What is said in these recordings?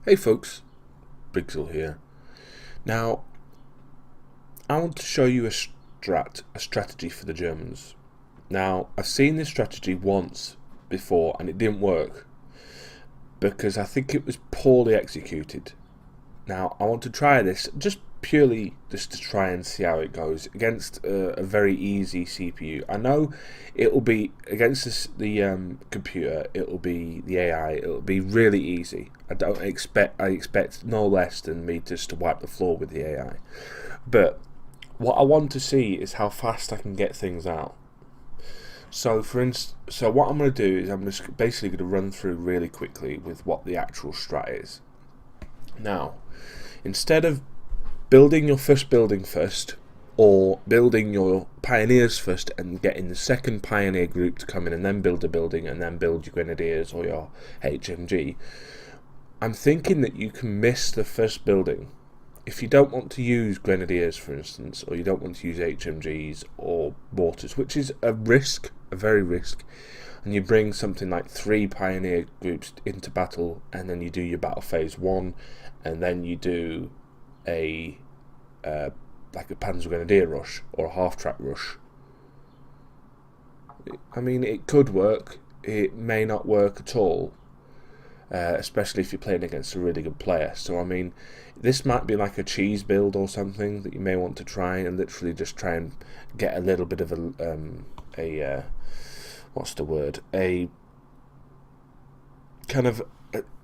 Hey folks, Bigsil here. Now, I want to show you a strategy for the Germans. Now, I've seen this strategy once before and it didn't work because I think it was poorly executed. Now, I want to try this purely just to try and see how it goes against a very easy CPU. I know it will be against the computer, it will be the AI, it will be really easy. I expect no less than me just to wipe the floor with the AI. But what I want to see is how fast I can get things out. So so what I'm going to do is I'm just basically going to run through really quickly with what the actual strat is. Now, instead of building your first building first, or building your pioneers first and getting the second pioneer group to come in and then build a building and then build your grenadiers or your HMG, I'm thinking that you can miss the first building. If you don't want to use grenadiers, for instance, or you don't want to use HMGs or mortars, which is a risk, a very risk, and you bring something like 3 pioneer groups into battle, and then you do your battle phase 1, and then you do a like a Panzer Grenadier rush or a half-track rush. I mean, it could work. It may not work at all, especially if you're playing against a really good player. So I mean, this might be like a cheese build or something that you may want to try and literally just try and get a little bit of a what's the word? A kind of,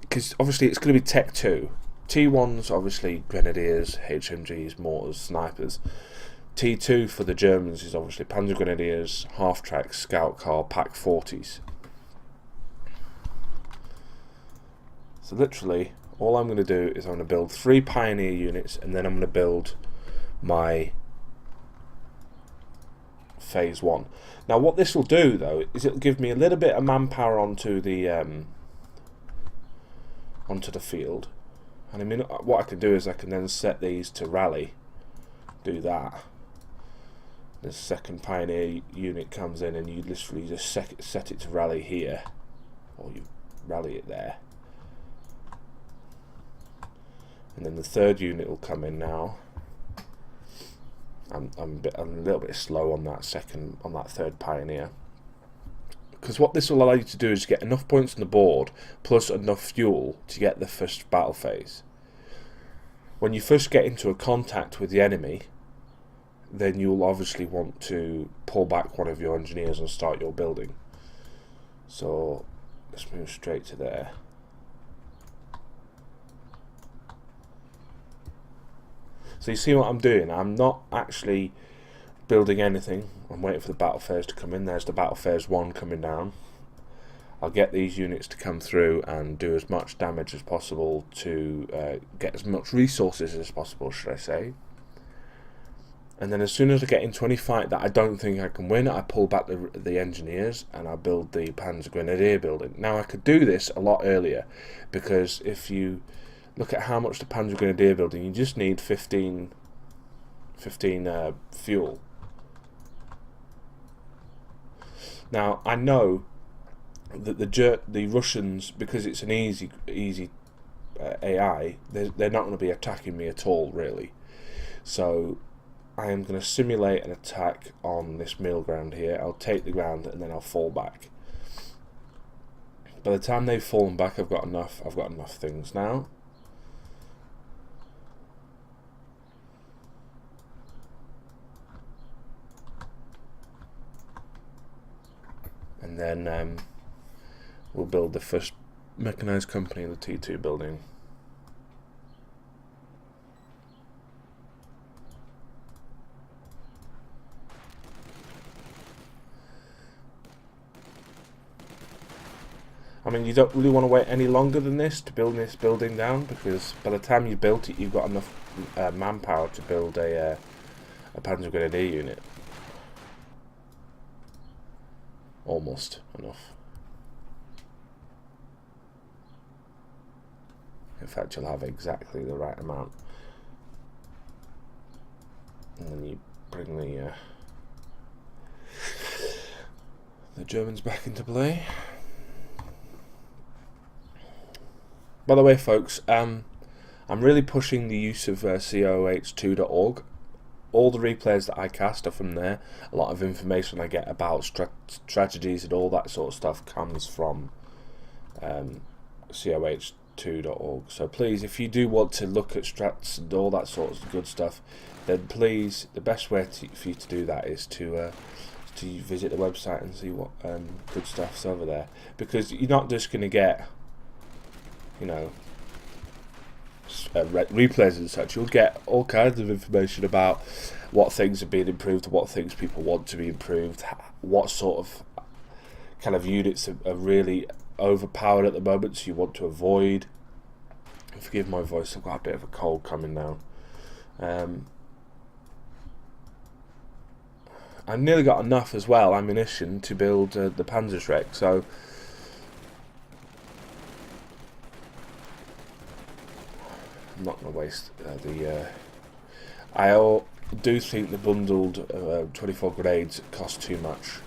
because obviously it's going to be Tech 2. T1's obviously grenadiers, HMGs, mortars, snipers. T2 for the Germans is obviously Panzer Grenadiers, half-track, scout car, Pak 40s. So literally, all I'm going to do is I'm going to build 3 pioneer units, and then I'm going to build my phase 1. Now what this will do though is it'll give me a little bit of manpower onto the field. And I mean, what I can do is I can then set these to rally, do that. The second pioneer unit comes in and you literally just set it to rally here, or you rally it there. And then the third unit will come in now. I'm a little bit slow on that third pioneer, because what this will allow you to do is get enough points on the board plus enough fuel to get the first battle phase. When you first get into a contact with the enemy, then you'll obviously want to pull back one of your engineers and start your building. So let's move straight to there. So you see what I'm doing? I'm not actually building anything. I'm waiting for the battle phase to come in. There's the battle phase 1 coming down. I'll get these units to come through and do as much damage as possible to get as much resources as possible, should I say. And then as soon as I get into any fight that I don't think I can win, I pull back the engineers and I build the Panzer Grenadier building. Now I could do this a lot earlier, because if you look at how much the Panzer Grenadier building, you just need 15 fuel. Now I know that the Russians, because it's an easy AI, they're not going to be attacking me at all, really. So I am going to simulate an attack on this middle ground here. I'll take the ground and then I'll fall back. By the time they've fallen back, I've got enough things now. And then we'll build the first mechanized company in the T2 building. I mean, you don't really want to wait any longer than this to build this building down, because by the time you've built it, you've got enough manpower to build a Panzer Grenadier unit. Almost enough. In fact, you'll have exactly the right amount. And then you bring the Germans back into play. By the way, folks, I'm really pushing the use of coh2.org. All the replays that I cast are from there. A lot of information I get about strategies and all that sort of stuff comes from coh2.org. So please, if you do want to look at strats and all that sort of good stuff, then please, the best way for you to do that is to visit the website and see what good stuff's over there. Because you're not just going to get, you know, replays and such. You'll get all kinds of information about what things are being improved, what things people want to be improved, what sort of kind of units are really overpowered at the moment, so you want to avoid. Forgive my voice, I've got a bit of a cold coming now. I nearly got enough as well ammunition to build the Panzerschreck, so I'm not going to waste I do think the bundled 24 grenades cost too much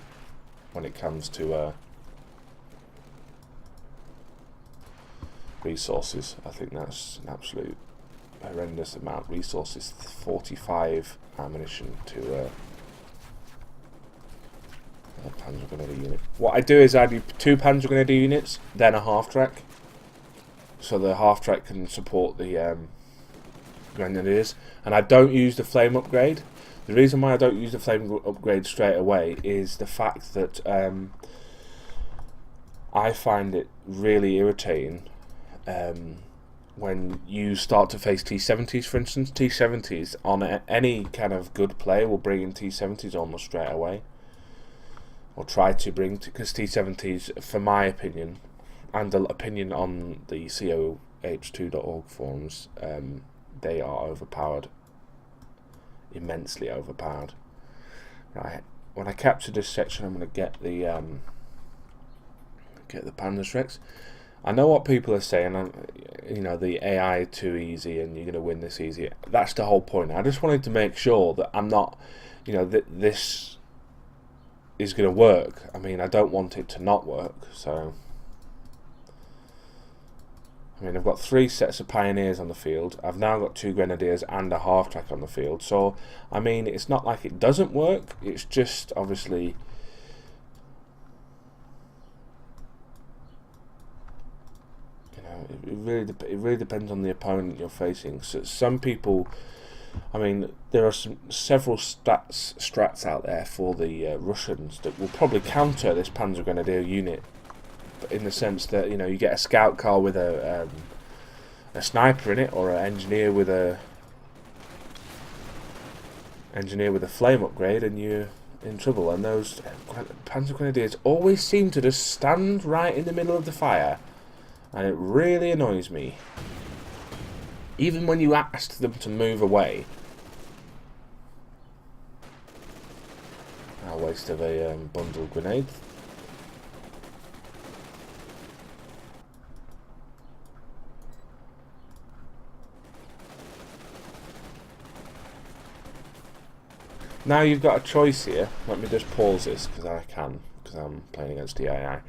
when it comes to resources. I think that's an absolute horrendous amount. Resources, 45 ammunition to a Panzer Grenadier unit. What I do is I do 2 Panzer Grenadier units, then a half-track, so the half-track can support the Grenadiers. And I don't use the flame upgrade. The reason why I don't use the flame upgrade straight away is the fact that I find it really irritating when you start to face T-70s, for instance. T-70s on any kind of good player will bring in T-70s almost straight away, or try to bring, because T-70s, for my opinion, and the opinion on the coh2.org forums, they are overpowered, immensely overpowered. Right, when I capture this section, I'm going to get the Panzerschrecks. I know what people are saying, you know, the AI too easy and you're going to win this easy. That's the whole point. I just wanted to make sure that I'm not, you know, that this is going to work. I mean, I don't want it to not work, so I mean, I've got 3 sets of Pioneers on the field. I've now got 2 Grenadiers and a half-track on the field. So, I mean, it's not like it doesn't work. It's just, obviously, you know, it really depends on the opponent you're facing. So some people, I mean, there are several strats out there for the Russians that will probably counter this Panzer Grenadier unit, in the sense that, you know, you get a scout car with a sniper in it, or an engineer with a flame upgrade, and you're in trouble. And those Panzer Grenadiers always seem to just stand right in the middle of the fire, and it really annoys me. Even when you ask them to move away. A waste of a bundle grenade. Now you've got a choice here. Let me just pause this because I can, because I'm playing against the AI.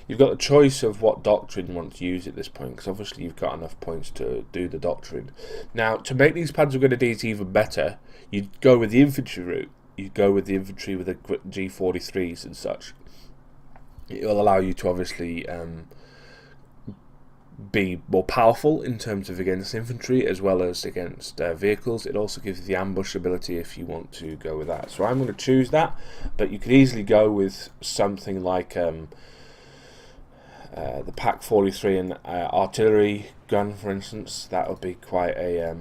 You've got a choice of what doctrine you want to use at this point, because obviously you've got enough points to do the doctrine. Now, to make these Panzer Grenadiers even better, you'd go with the infantry route. You'd go with the infantry with the G43s and such. It will allow you to obviously be more powerful in terms of against infantry as well as against vehicles. It also gives you the ambush ability if you want to go with that. So I'm going to choose that, but you could easily go with something like the PaK 43 and artillery gun, for instance. That would be quite a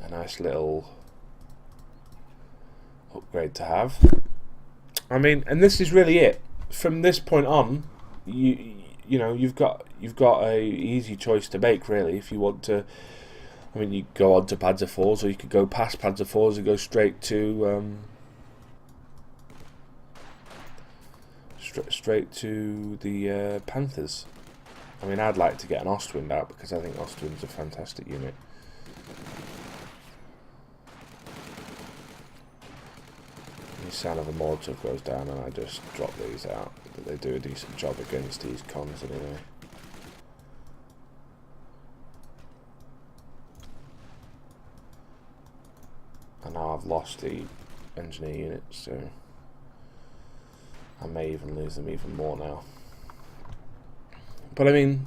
nice little upgrade to have. I mean, and this is really it. From this point on, you know, you've got a easy choice to make, really. If you want to, I mean, you go on to Panzer IVs, or you could go past Panzer IVs and go straight to straight to the Panthers. I mean, I'd like to get an Ostwind out because I think Ostwind's a fantastic unit. The sound of a Molotov goes down, and I just drop these out. But they do a decent job against these cons anyway. And now I've lost the engineer unit, so I may even lose them even more now. But I mean,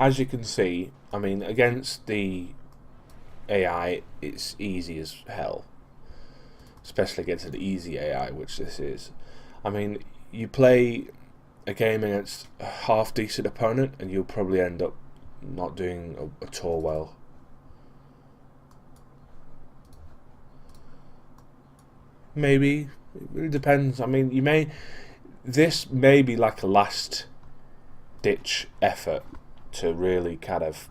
as you can see, I mean, against the AI, it's easy as hell. Especially against an easy AI, which this is. I mean, you play a game against a half-decent opponent, and you'll probably end up not doing at all well. Maybe. It really depends. I mean, this may be like a last-ditch effort to really kind of...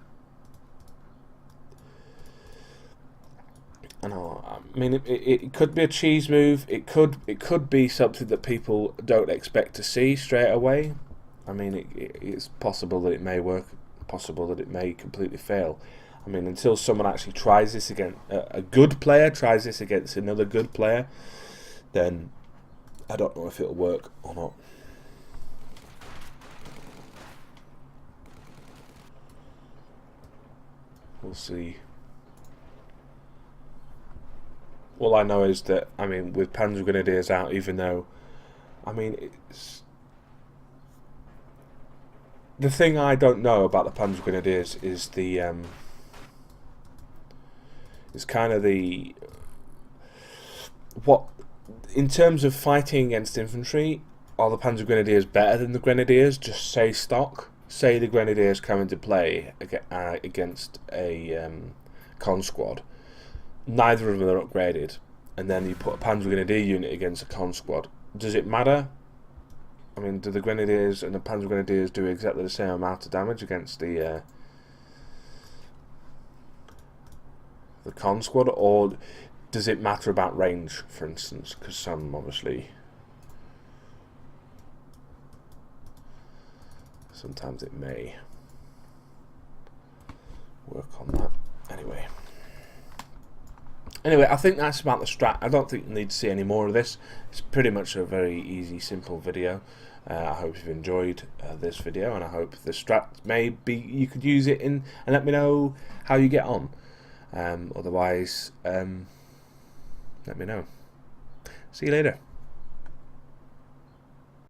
I mean, it could be a cheese move. It could be something that people don't expect to see straight away. I mean, it's possible that it may work. Possible that it may completely fail. I mean, until someone actually tries this against a good player, tries this against another good player, then I don't know if it'll work or not. We'll see. All I know is that, I mean, with Panzer Grenadiers out, even though, I mean, the thing I don't know about the Panzer Grenadiers is what, in terms of fighting against infantry, are the Panzer Grenadiers better than the Grenadiers? Just say stock. Say the Grenadiers come into play against a con squad. Neither of them are upgraded, and then you put a Panzer Grenadier unit against a con squad. Does it matter? I mean, do the Grenadiers and the Panzer Grenadiers do exactly the same amount of damage against the con squad, or does it matter about range, for instance? Because some obviously, sometimes it may work on that. Anyway, I think that's about the strat. I don't think you need to see any more of this. It's pretty much a very easy, simple video. I hope you've enjoyed this video, and I hope the strat maybe you could use it in, and let me know how you get on. Otherwise, let me know. See you later.